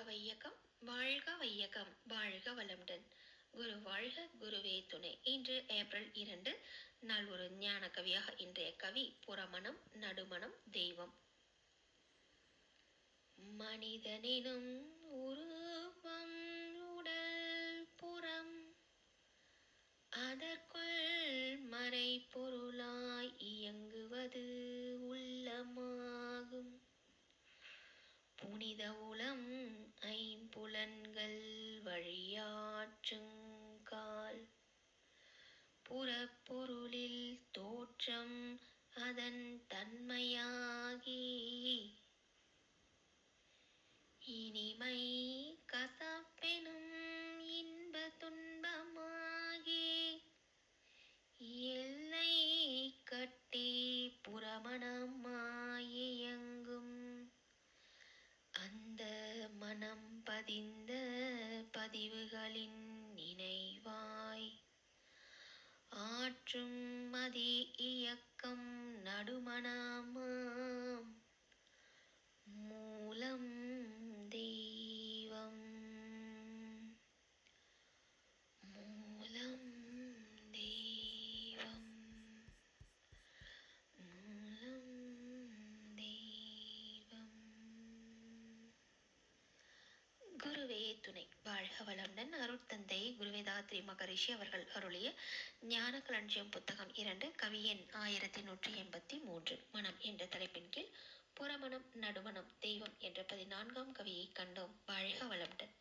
வையகம் வாழ்க வையகம் வாழ்க வளமுடன். குரு வாழ்க குருவே துணை. இன்று ஏப்ரல் 2 நாள் ஒரு ஞான கவியாக இன்றைய கவி புறமணம் நடுமணம் தெய்வம். மனிதனினும் உருவம் உடல் புறம், அதற்குள் மறை பொருளாய் இயங்குவது உள்ளமாகும். புனித உளம் ஐம்புலன்கள் வழியாற்றுங்கால், புறப்பொருளில் தோற்றம் அதன் தன்மையாகி, இனிமை கசப்பெனும் இன்ப துன்பமாகி, எல்லை கட்டி புறமணமாயியங்கும். அந்த மனம் பதிந்த பதிவுகளின் நினைவாய் ஆற்றும் மதி இயக்கம் நடுமணமாம் மூலம் தெய்வம். மூலம் தெய்வம். மூலம் தெய்வம். குருவே துணை. வாழ்க வளமுடன். அருட்தந்தை குருவேதாத்ரி மகரிஷி அவர்கள் அருளிய ஞான களஞ்சியம் புத்தகம் 2, கவி எண் 1183, மனம் என்ற தலைப்பின் கீழ் புறமணம் நடுமணம் தெய்வம் என்ற 14ஆம் கவியை கண்டோம். வாழ்க வளமுடன்.